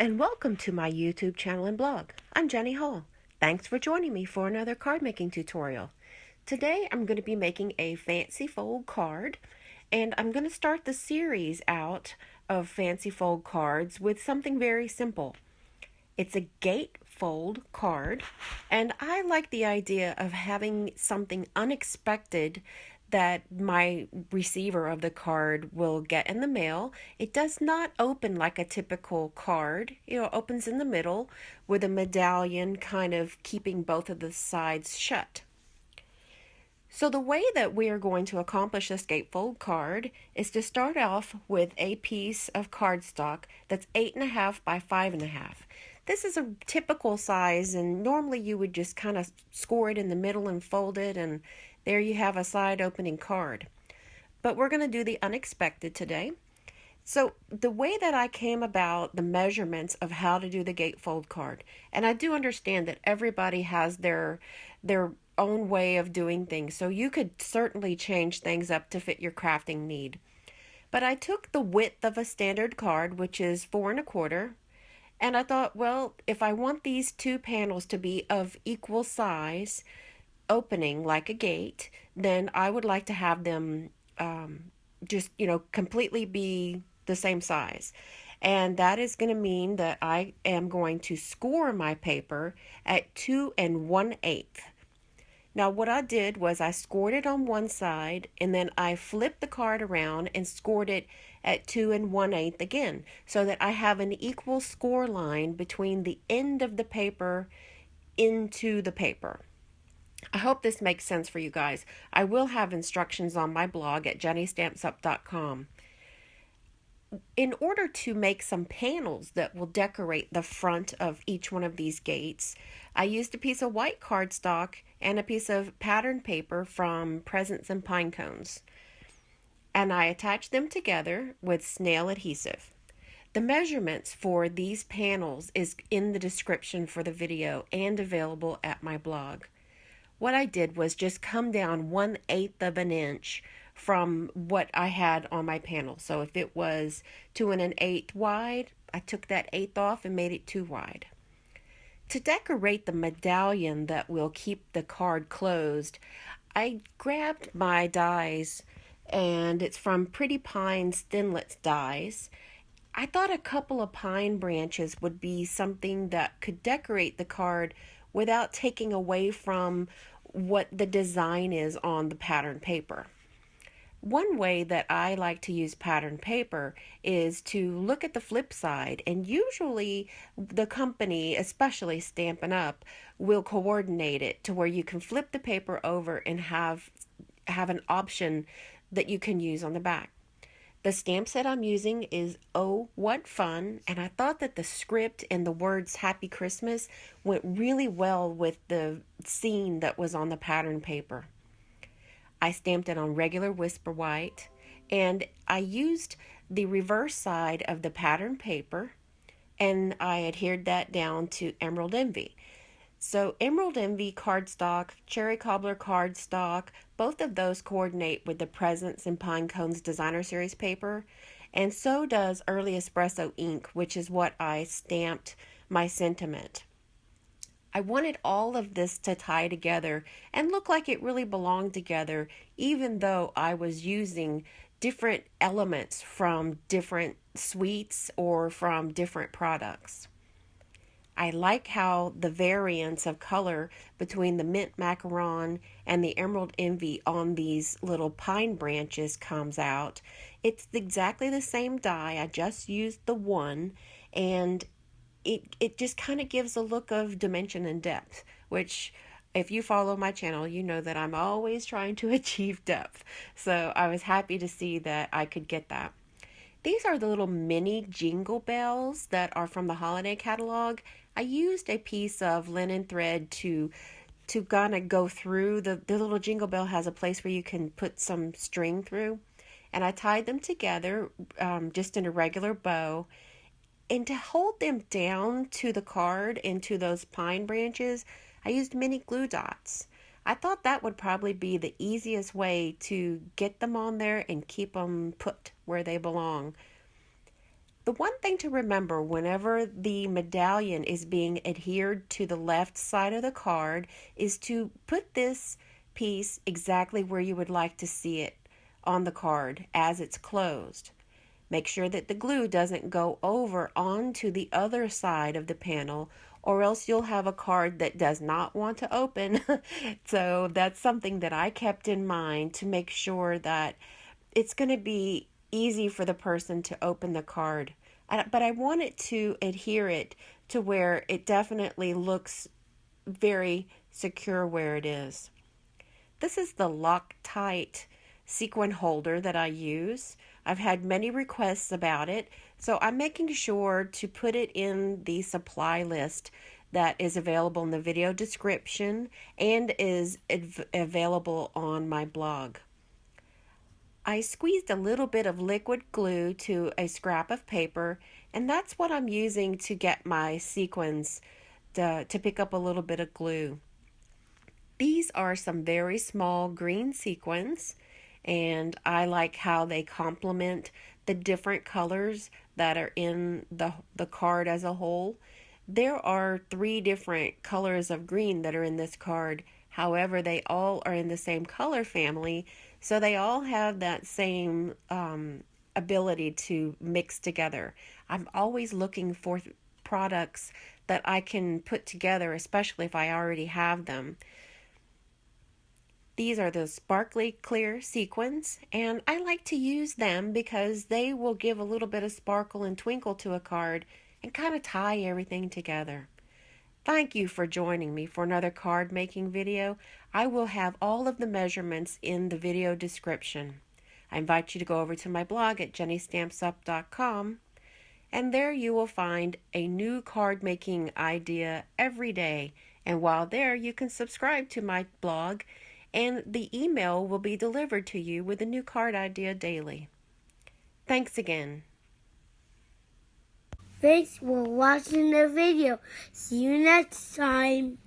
and welcome to my YouTube channel and blog. I'm Jenny Hall. Thanks for joining me for another card making tutorial. Today I'm going to be making a fancy fold card, and I'm going to start the series out of fancy fold cards with something very simple. It's a gatefold card, and I like the idea of having something unexpected that my receiver of the card will get in the mail. It does not open like a typical card. It opens in the middle with a medallion kind of keeping both of the sides shut. So the way that we are going to accomplish this gatefold card is to start off with a piece of cardstock that's 8.5 by 5.5. This is a typical size, and normally you would just kind of score it in the middle and fold it, and there you have a side opening card. But we're going to do the unexpected today. So the way that I came about the measurements of how to do the gatefold card, and I do understand that everybody has their own way of doing things, so you could certainly change things up to fit your crafting need. But I took the width of a standard card, which is 4.25, and I thought, well, if I want these two panels to be of equal size, opening like a gate, then I would like to have them just, completely be the same size. And that is going to mean that I am going to score my paper at 2 1/8. Now what I did was I scored it on one side, and then I flipped the card around and scored it at 2 1/8 again, so that I have an equal score line between the end of the paper into the paper. I hope this makes sense for you guys. I will have instructions on my blog at jennystampsup.com. In order to make some panels that will decorate the front of each one of these gates, I used a piece of white cardstock and a piece of pattern paper from Presents and Pine Cones. And I attached them together with snail adhesive. The measurements for these panels is in the description for the video and available at my blog. What I did was just come down 1/8 of an inch from what I had on my panel. So if it was 2 1/8 wide, I took that eighth off and made it 2 wide. To decorate the medallion that will keep the card closed, I grabbed my dies, and it's from Pretty Pines Thinlits dies. I thought a couple of pine branches would be something that could decorate the card without taking away from what the design is on the pattern paper. One way that I like to use pattern paper is to look at the flip side, and usually the company, especially Stampin Up, will coordinate it to where you can flip the paper over and have an option that you can use on the back. The stamp set I'm using is Oh What Fun, and I thought that the script and the words Happy Christmas went really well with the scene that was on the pattern paper. I stamped it on regular Whisper White, and I used the reverse side of the pattern paper, and I adhered that down to Emerald Envy. So Emerald Envy cardstock, Cherry Cobbler cardstock, both of those coordinate with the Presents and Pine Cones Designer Series paper, and so does Early Espresso ink, which is what I stamped my sentiment. I wanted all of this to tie together and look like it really belonged together, even though I was using different elements from different sweets or from different products. I like how the variance of color between the mint macaron and the emerald envy on these little pine branches comes out. It's exactly the same die. I just used the one, and it just kind of gives a look of dimension and depth, which if you follow my channel, you know that I'm always trying to achieve depth. So I was happy to see that I could get that. These are the little mini jingle bells that are from the holiday catalog. I used a piece of linen thread to kind of go through. The little jingle bell has a place where you can put some string through. And I tied them together just in a regular bow. And to hold them down to the card and to those pine branches, I used mini glue dots. I thought that would probably be the easiest way to get them on there and keep them put where they belong. The one thing to remember whenever the medallion is being adhered to the left side of the card is to put this piece exactly where you would like to see it on the card as it's closed. Make sure that the glue doesn't go over onto the other side of the panel, or else you'll have a card that does not want to open. So that's something that I kept in mind to make sure that it's going to be easy for the person to open the card. But I want it to adhere it to where it definitely looks very secure where it is. This is the Loctite sequin holder that I use. I've had many requests about it, so I'm making sure to put it in the supply list that is available in the video description and is available on my blog. I squeezed a little bit of liquid glue to a scrap of paper, and that's what I'm using to get my sequins to pick up a little bit of glue. These are some very small green sequins, and I like how they complement the different colors that are in the card as a whole. There are 3 different colors of green that are in this card. However, they all are in the same color family, so they all have that same ability to mix together. I'm always looking for products that I can put together, especially if I already have them. These are the sparkly clear sequins, and I like to use them because they will give a little bit of sparkle and twinkle to a card and kind of tie everything together. Thank you for joining me for another card making video. I will have all of the measurements in the video description. I invite you to go over to my blog at jennystampsup.com, and there you will find a new card making idea every day. And while there, you can subscribe to my blog, and the email will be delivered to you with a new card idea daily. Thanks again. Thanks for watching the video. See you next time.